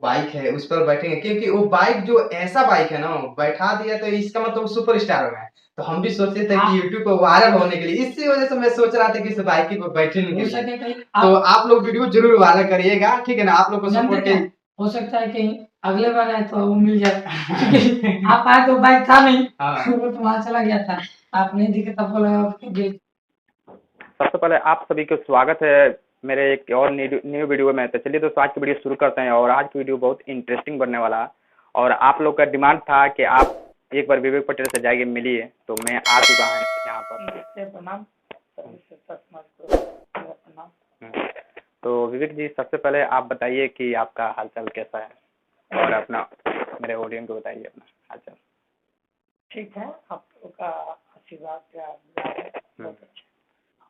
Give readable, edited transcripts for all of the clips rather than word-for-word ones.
Bike है उस पर बैठेंगे, क्योंकि वो बाइक जो ऐसा बाइक है ना, बैठा दिया तो इसका मतलब सुपर स्टार हो गए। तो हम भी सोचे थे कि यूट्यूब पर वायरल होने के लिए, इसी वजह से मैं सोच रहा था कि इस बाइक पर बैठने के लिए। तो आप लोग वीडियो जरूर वायरल करिएगा, ठीक है ना? आप लोग को सपोर्ट के हो सकता है कि अगले बार आए तो वो मिल जाए। आप आए तो बाइक था नहीं, वो तो वहाँ चला गया था, आप नहीं दिखे तब बोला। सबसे पहले आप सभी को स्वागत है मेरे एक और न्यू वीडियो में। तो चलिए दोस्तों, आज की वीडियो शुरू करते हैं। और आज की वीडियो बहुत इंटरेस्टिंग बनने वाला है। और आप लोग का डिमांड था कि आप एक बार विवेक पटेल से जाके मिलिए, तो मैं आ चुका हूँ यहाँ पर। प्रणाम। तो विवेक जी, सबसे पहले आप बताइए कि आपका हालचाल कैसा है, और अपना मेरे ऑडियंस को बताइए अपना हालचाल। ठीक है, आप लोगों का आशीर्वाद बहुत अच्छा।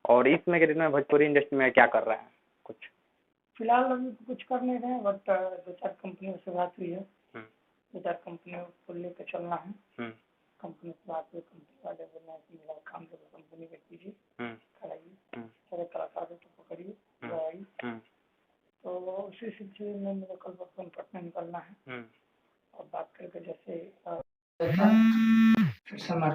और इस समय के दिन में भोजपुरी इंडस्ट्री में क्या कर रहे हैं कुछ? फिलहाल अभी तो कुछ कर नहीं रहे हैं, बट 2-4 कंपनियों से बात हुई है। 2-4 कंपनियों को लेकर चलना है। कंपनी से बात हुई, कंपनी वाले बोल रहे हैं कि मेरा काम जो कंपनी में कीजिए, कराइए, सारे कलाकारों को पकड़िए, कराइए। तो उसी सिलसिले में मेरा कल परसों पटना निकलना है, और बात करके जैसे फिर समझ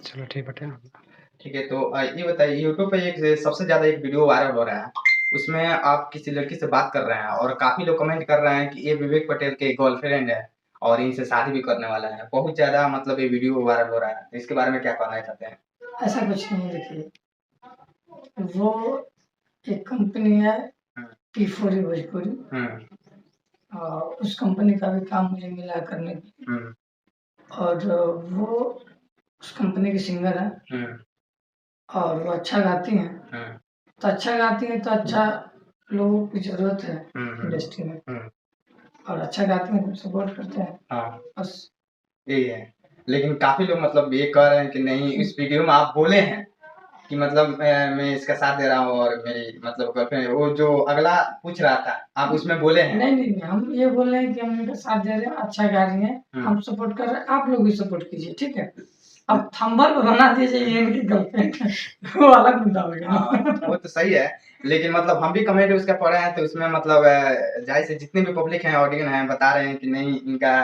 चलो ठीक है। ठीक है, तो ये बताइए, यूट्यूब पे एक सबसे ज्यादा एक वीडियो वायरल हो रहा है, उसमें आप किसी लड़की से बात कर रहे हैं और काफी लोग कमेंट कर रहे हैं कि ये विवेक पटेल के गर्लफ्रेंड है और इनसे शादी भी करने वाला है। बहुत ज्यादा मतलब ये वीडियो वायरल हो रहा है, तो इसके बारे में क्या कहना चाहते हैं? ऐसा कुछ नहीं है। देखिए, वो एक कंपनी है P4 भोजपुरी, उस कंपनी का भी काम मुझे मिला करने की, और वो उस कंपनी की सिंगर है, और वो अच्छा गाती हैं। तो अच्छा गाती हैं तो अच्छा लोगों की जरूरत है इंडस्ट्री में, और अच्छा गाती हैं तो सपोर्ट करते हैं, बस यही है। लेकिन काफी लोग मतलब ये कह रहे हैं कि नहीं, इस वीडियो में आप बोले हैं कि मतलब मैं इसका साथ दे रहा हूँ और मेरी मतलब गर्लफ्रेंड, वो जो अगला पूछ रहा था, आप उसमें बोले हैं? नहीं नहीं नहीं, हम ये बोल रहे हैं कि हम इनका साथ दे रहे हैं, अच्छा गा रही हैं, हम सपोर्ट कर रहे हैं, आप लोग भी सपोर्ट कीजिए, ठीक है? अब थंबनेल बना दीजिए ये इनकी गर्लफ्रेंड, वो अलग मुद्दा हो गया। वो तो सही है, लेकिन मतलब हम भी कमेंट उसका पढ़े हैं, तो उसमें मतलब जाहिर से जितने भी पब्लिक हैं, ऑडियंस हैं, बता रहे हैं कि नहीं, इनका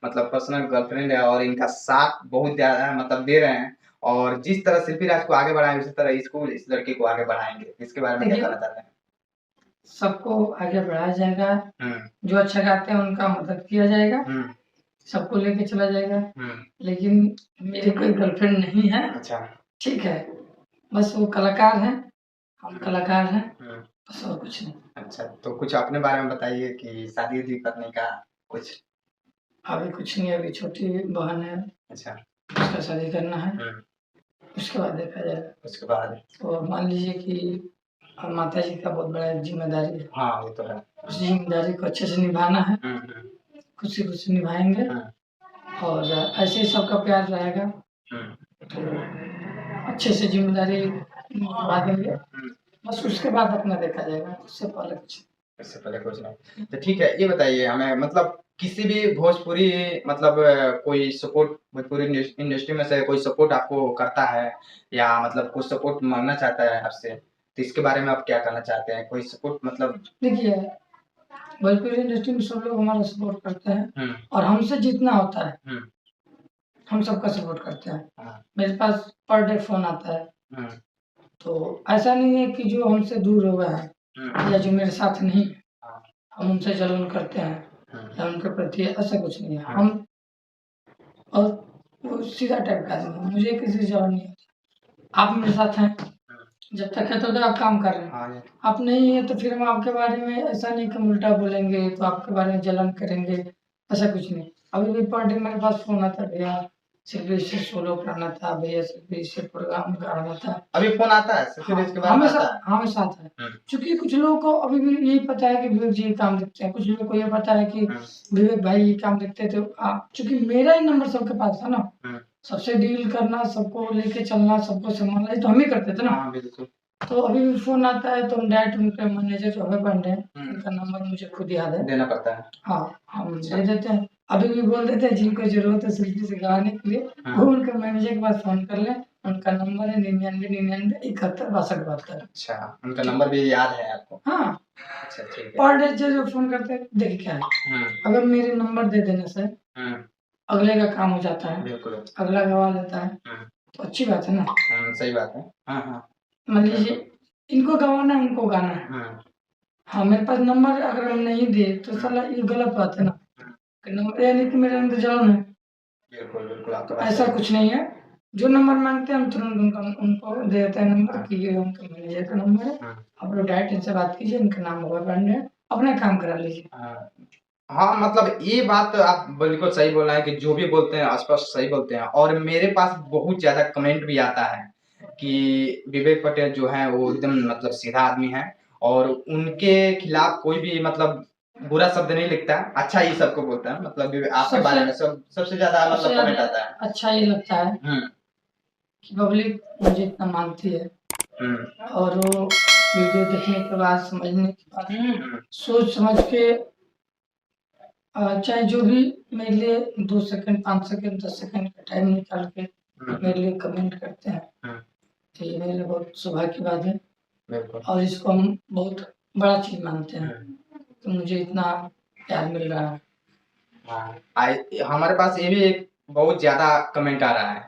मतलब पर्सनल गर्लफ्रेंड है और इनका साथ बहुत ज्यादा मतलब दे रहे हैं, और जिस तरह शिल्पी राज को आगे बढ़ाएं उसी तरह इसको, इस लड़के को आगे बढ़ाएंगे। इसके बारे में क्या कहना चाहते हैं? सबको आगे बढ़ाया जाएगा, जो अच्छा गाते हैं उनका मदद किया जाएगा, सबको लेके चला जाएगा। लेकिन मेरी कोई गर्लफ्रेंड नहीं है। अच्छा, ठीक है, बस वो कलाकार है, हम कलाकार हैं, बस और कुछ नहीं। अच्छा, तो कुछ अपने बारे में बताइए कि शादी उदी करने का कुछ? अभी कुछ नहीं, अभी छोटी बहन है। अच्छा, उसका शादी करना है, उसके बाद देखा जाएगा। उसके बाद तो मान लीजिए कि माता जी का बहुत बड़ा जिम्मेदारी है। हाँ, वो तो है। उस जिम्मेदारी को अच्छे से निभाना है, खुशी खुशी निभाएंगे, और ऐसे ही सबका प्यार रहेगा, तो अच्छे से जिम्मेदारी निभा देंगे, बस उसके बाद अपना देखा जाएगा, उससे पहले कुछ नहीं। तो ठीक है, ये बताइए हमें, मतलब किसी भी भोजपुरी मतलब कोई सपोर्ट, भोजपुरी इंडस्ट्री में से कोई सपोर्ट आपको करता है, या मतलब कोई सपोर्ट मांगना चाहता है आपसे, तो इसके बारे में आप क्या कहना चाहते हैं? कोई सपोर्ट मतलब? देखिए, भोजपुरी इंडस्ट्री में सब लोग हमारा सपोर्ट करते हैं, और हमसे जितना होता है हम सबका सपोर्ट करते हैं। मेरे पास पर डे फोन आता है, तो ऐसा नहीं है कि जो हमसे दूर हो गया है या जो मेरे साथ नहीं है, हम उनसे जलन करते हैं या उनके प्रति, ऐसा कुछ नहीं है। हम और वो सीधा टाइप का आदमी है, मुझे किसी से जलन नहीं होता। आप मेरे साथ हैं, जब तक है तो आप काम कर रहे हैं, आप नहीं है तो फिर हम आपके बारे में ऐसा नहीं कि उल्टा बोलेंगे तो आपके बारे में जलन करेंगे, ऐसा कुछ नहीं। अभी भी पर डे मेरे पास फोन आता है, भैया सिर्फ से सोलो करना था, भैया सिर्फ से प्रोग्राम करना था। अभी फोन आता है? इसके बाद हमेशा आता है, क्योंकि कुछ लोगों को अभी भी यही पता है कि विवेक जी काम देखते हैं, कुछ लोगों को ये पता है कि विवेक भाई ये काम देखते हैं। तो चूंकि मेरा ही नंबर सबके पास था ना, सबसे डील करना, सबको लेके चलना, सबको संभालना, ये तो हम ही करते थे ना। हाँ बिल्कुल। तो अभी भी फोन आता है तो हम डायरेक्ट उनके मैनेजर जो है पांडे, उनका नंबर मुझे खुद याद है, देना पड़ता है। हाँ हम दे देते हैं। अभी भी बोल देते हैं जिनको जरूरत है सेल्फी से गवाने के लिए, वो उनके मैनेजर के पास फोन कर ले। उनका नंबर है 99 अच्छा, उनका नंबर भी याद है आपको? हाँ। अच्छा ठीक है। पर डे जो फोन करते हैं, देखिए क्या है, अगर मेरे नंबर दे देने से अगले का काम हो जाता है, बिल्कुल। अगला गवा लेता है, तो अच्छी बात है ना। सही बात है। हाँ हाँ। मान लीजिए इनको गवाना है, उनको गाना है, हाँ मेरे पास नंबर अगर हम नहीं दे तो साला ये गलत बात है ना, कि नंबर यानी कि मेरे अंदर जलन है। बिल्कुल बिल्कुल, आपका तो बात ऐसा सही है। कुछ नहीं है, जो नंबर मांगते हैं हम तुरंत उनको दे देते हैं नंबर, कि ये उनके मैनेजर का नंबर है, आप लोग डायरेक्ट इनसे बात कीजिए, इनका नाम होगा पांडे, अपना काम करा लीजिए। हाँ मतलब ये बात आप बिल्कुल सही बोल रहे हैं कि जो भी बोलते हैं आसपास सही बोलते हैं। और मेरे पास बहुत ज्यादा कमेंट भी आता है कि विवेक पटेल जो है वो एकदम मतलब सीधा आदमी है, और उनके खिलाफ कोई भी मतलब बुरा शब्द नहीं लिखता है, अच्छा ही सबको बोलता है। मतलब आपके बारे में सबसे ज्यादा मतलब कमेंट आता है। अच्छा ये लगता है कि पब्लिक मुझे इतना मानती है, और वो वीडियो देखने के बाद, समझने के बाद, सोच समझ के, चाहे जो भी मेरे लिए 2 सेकंड, 5 सेकंड, 10 सेकंड का टाइम निकाल के मेरे लिए कमेंट करते हैं, तो ये मेरे लिए बहुत सौभाग्य की बात है, और इसको हम बहुत बड़ा चीज मानते हैं कि मुझे इतना प्यार मिल रहा है। हमारे पास ये भी एक बहुत ज्यादा कमेंट आ रहा है